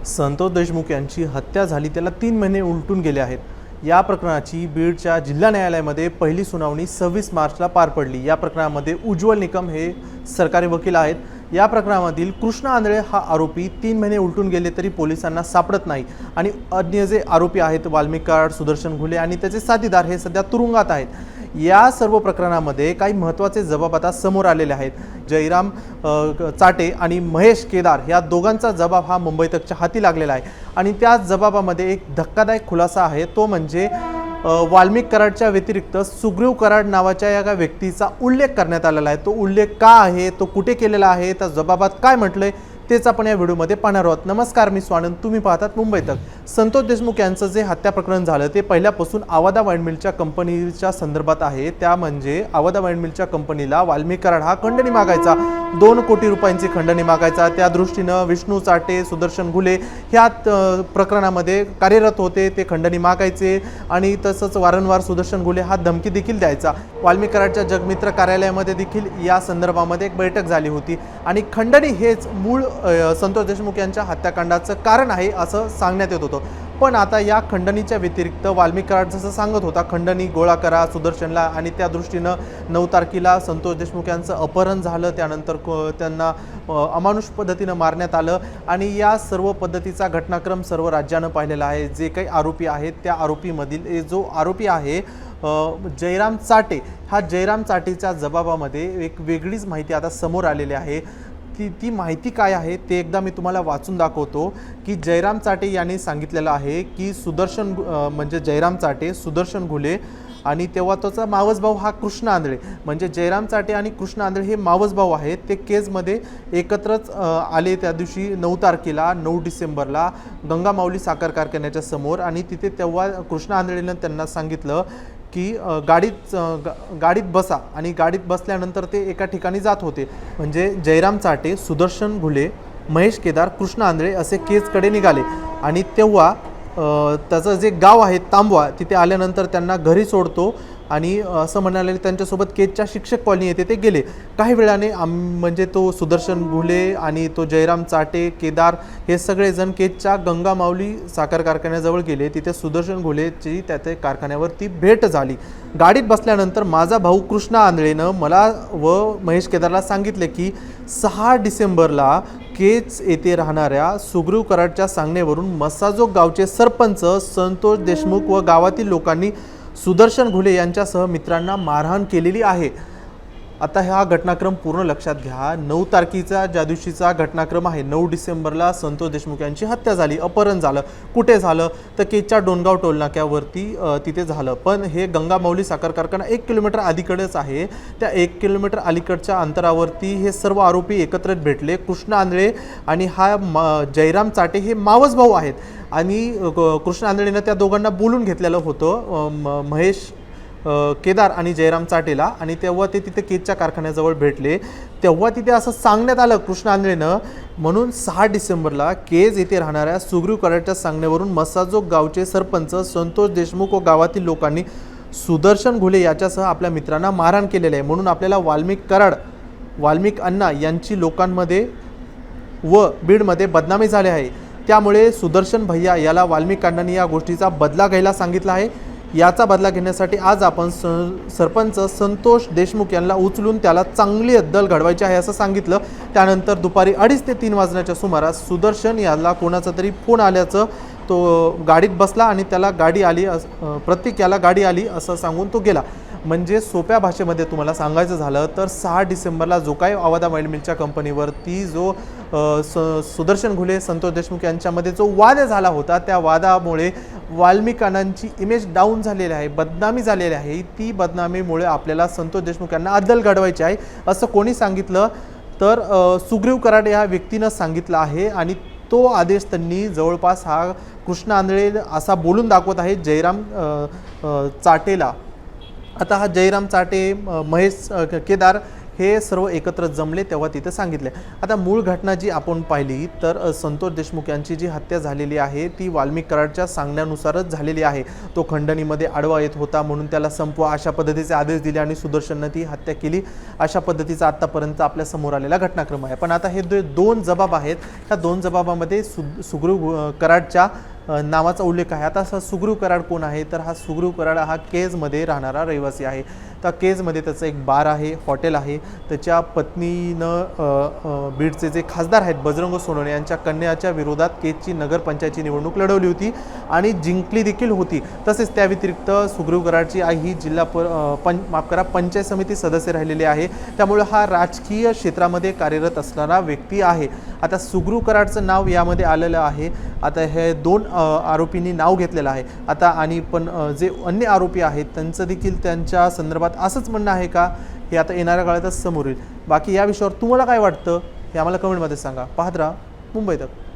संतोष देशमुख यांची हत्या झाली, त्याला 3 महिने उलटून गेले आहेत। या प्रकरणाची बीडच्या जिल्हा न्यायालयामध्ये पहिली सुनावणी 26 मार्चला पार पडली। या प्रकरणामध्ये उज्ज्वल निकम हे सरकारी वकील आहेत। या प्रकरणामधील कृष्णा आंधळे हा आरोपी 3 महिने उलटून गेले तरी पोलिसांना सापडत नाही आणि अन्य जे आरोपी आहेत वाल्मिक कराड, सुदर्शन घुले आणि त्याचे साथीदार हे सध्या तुरुंगात आहेत। या सर्व प्रकरणामध्ये काही महत्त्वाचे जबाब आता समोर आलेले आहेत। जयराम चाटे आणि महेश केदार या दोघांचा जबाब हा मुंबई तकच्या हाती लागलेला आहे आणि त्या जबाबामध्ये एक धक्कादायक खुलासा आहे, तो म्हणजे वाल्मिक कराडच्या व्यतिरिक्त सुग्रीव कराड नावाच्या या व्यक्तीचा उल्लेख करण्यात आलेला आहे। तो उल्लेख का आहे, तो कुठे केलेला आहे, त्या जबाबात काय म्हटलंय तेच आपण या व्हिडिओमध्ये पाहणार आहोत। नमस्कार, मी स्वानंद, तुम्ही पाहतात मुंबई तक। संतोष देशमुख यांचं जे हत्या प्रकरण झालं ते पहिल्यापासून आवादा वाईन मिलच्या कंपनीच्या संदर्भात आहे। त्या म्हणजे आवादा वाईन मिलच्या कंपनीला वाल्मिक कराड हा खंडणी मागायचा, 2 कोटी रुपयांची खंडणी मागायचा। त्या दृष्टीनं विष्णू चाटे, सुदर्शन घुले ह्या प्रकरणामध्ये कार्यरत होते, ते खंडणी मागायचे आणि तसंच वारंवार सुदर्शन घुले हा धमकी देखील द्यायचा। वाल्मिक कराडच्या जगमित्र कार्यालयामध्ये देखील या संदर्भामध्ये एक बैठक झाली होती आणि खंडणी हेच मूळ संतोष देशमुख यांच्या हत्याकांडाचं कारण आहे असं सांगण्यात येत होतं। पण आता या खंडणीच्या व्यतिरिक्त वाल्मिक कराड जसं सांगत होता, खंडणी गोळा करा सुदर्शनला, आणि त्या दृष्टीनं 9 तारखेला संतोष देशमुख यांचं अपहरण झालं, त्यानंतर त्यांना अमानुष पद्धतीनं मारण्यात आलं आणि या सर्व पद्धतीचा घटनाक्रम सर्व राज्यानं पाहिलेला आहे। जे काही आरोपी आहेत त्या आरोपीमधील जो आरोपी आहे जयराम चाटे, हा जयराम चाटेच्या जबाबामध्ये एक वेगळीच माहिती आता समोर आलेली आहे। ती माहिती काय आहे ते एकदा मी तुम्हाला वाचून दाखवतो की जयराम चाटे यांनी सांगितलेलं आहे की सुदर्शन म्हणजे जयराम चाटे, सुदर्शन घुले आणि तेव्हा त्याचा मावस भाऊ हा कृष्णा आंधळे, म्हणजे जयराम चाटे आणि कृष्णा आंधळे हे मावस भाऊ आहेत। ते केसमध्ये एकत्रच आले त्या दिवशी 9 तारखेला 9 डिसेंबरला गंगा माऊली साखर कारखान्याच्या समोर, आणि तिथे तेव्हा कृष्णा आंधळेनं त्यांना सांगितलं की गाडीत बसा, आणि गाडीत बसल्यानंतर ते एका ठिकाणी जात होते। म्हणजे जयराम चाटे, सुदर्शन घुले, महेश केदार, कृष्णा आंधळे असे केजकडे निघाले आणि तेव्हा त्याचं जे गाव आहे तांबवा, तिथे आल्यानंतर त्यांना घरी सोडतो आणि असं म्हणाले त्यांच्यासोबत केजच्या शिक्षक कॉलनी येते ते गेले। काही वेळाने म्हणजे तो सुदर्शन घुले आणि तो जयराम चाटे, केदार हे सगळेजण केजच्या गंगा माऊली साखर कारखान्याजवळ गेले। तिथे सुदर्शन घुलेची त्या कारखान्यावरती भेट झाली। गाडीत बसल्यानंतर माझा भाऊ कृष्णा आंधळेनं मला व महेश केदारला सांगितले की 6 डिसेंबरला केज येथे राहणाऱ्या सुग्रीव कराडच्या सांगण्यावरून मस्साजोग गावचे सरपंच संतोष देशमुख व गावातील लोकांनी सुदर्शन घुले यांच्यासह मित्रांना मारहाण केलेली आहे। आता हा घटनाक्रम पूर्ण लक्षात घ्या। 9 तारखेचा ज्या दिवशीचा घटनाक्रम आहे, 9 डिसेंबरला संतोष देशमुख यांची हत्या झाली, अपहरण झालं। कुठे झालं तर केजच्या डोनगाव टोलनाक्यावरती तिथे झालं। पण हे गंगा माऊली साखर कारखाना 1 किलोमीटर अलीकडेच आहे। त्या 1 किलोमीटर अलीकडच्या अंतरावरती हे सर्व आरोपी एकत्रित भेटले। कृष्णा आंधळे आणि हा जयराम चाटे हे मावस भाऊ आहेत आणि कृष्णा आंधळेनं त्या दोघांना बोलून घेतलेलं होतं, महेश केदार आणि जयराम चाटेला, आणि तेव्हा ते तिथे केजच्या कारखान्याजवळ भेटले। तेव्हा तिथे असं सांगण्यात आलं कृष्णा आंधळेनं, म्हणून 6 डिसेंबरला केज येथे राहणाऱ्या सुग्रीव कराडच्या सांगण्यावरून मस्साजोग गावचे सरपंच संतोष देशमुख व गावातील लोकांनी सुदर्शन घुले याच्यासह आपल्या मित्रांना मारहाण केलेले आहे। म्हणून आपल्याला वाल्मिक कराड, वाल्मिक अण्णा यांची लोकांमध्ये व बीडमध्ये बदनामी झाली आहे। त्यामुळे सुदर्शन भैया याला वाल्मिक अण्णांनी या गोष्टीचा बदला घ्यायला सांगितला आहे। याचा बदला घेण्यासाठी आज आपण सरपंच संतोष देशमुख यांना उचलून त्याला चांगली अद्दल घडवायची आहे असं सांगितलं। त्यानंतर दुपारी 2:30 ते 3 वाजण्याच्या सुमारास सुदर्शन याला कोणाचा तरी फोन आल्याचं तो गाडीत बसला आणि त्याला गाडी आली, प्रत्येक याला गाडी आली असं सांगून तो गेला। म्हणजे सोप्या भाषेमध्ये तुम्हाला सांगायचं झालं तर 6 डिसेंबरला जो काही आवादा वाईन मिलच्या कंपनीवरती जो सुदर्शन घुले, संतोष देशमुख यांच्यामध्ये जो वाद झाला होता, त्या वादामुळे वाल्मिक अण्णांची इमेज डाऊन झालेली आहे, बदनामी झालेली आहे। ती बदनामीमुळे आपल्याला संतोष देशमुख यांना अद्दल घडवायची आहे असं कोणी सांगितलं तर सुग्रीव कराड या व्यक्तीनं सांगितलं आहे आणि तो आदेश त्यांनी जवळपास हा कृष्णा आंधळे असा बोलून दाखवत आहे जयराम चाटेला। आता हा जयराम चाटे, महेश केदार हे सर्व एकत्र जमले तेव्हा तिथे सांगितले। आता मूळ घटना जी आपण पाहिली तर संतोष देशमुख यांची जी हत्या झालेली आहे ती वाल्मिक कराडच्या सांगण्यानुसारच झालेली आहे। तो खंडणीमध्ये आडवा येत होता म्हणून त्याला संपवा अशा पद्धतीचे आदेश दिले आणि सुदर्शनने ती हत्या केली, अशा पद्धतीचा आतापर्यंत आपल्या समोर आलेला घटनाक्रम आहे। पण आता हे दोन जबाब आहेत, ह्या दोन जबाबामध्ये सुग्रीव कराडच्या नावाचा उल्लेख आहे। आता सुग्रीव कराड कोण आहे तर हा सुग्रीव कराड हा केजमध्ये राहणारा रहिवासी आहे। तर केजमध्ये त्याचं एक बार आहे, हॉटेल आहे। त्याच्या पत्नीनं बीडचे जे खासदार आहेत बजरंग सोनवणे यांच्या कन्याच्या विरोधात केजची नगरपंचायतची निवडणूक लढवली होती आणि जिंकली देखील होती। तसेच त्या व्यतिरिक्त सुग्रीव कराडची आई ही पंचायत समिती सदस्य राहिलेली आहे, त्यामुळे हा राजकीय क्षेत्रामध्ये कार्यरत असणारा व्यक्ती आहे। आता सुग्रीव कराडचं नाव यामध्ये आलेलं आहे। आता हे दोन आरोपींनी नाव घेतलेलं आहे। आता आणि पण जे अन्य आरोपी आहेत त्यांचं देखील त्यांच्या संदर्भात असंच म्हणणं आहे का, हे आता येणाऱ्या काळातच समोर येईल। बाकी या विषयावर तुम्हाला काय वाटतं हे आम्हाला कमेंटमध्ये सांगा। पाहत राहा मुंबई तक।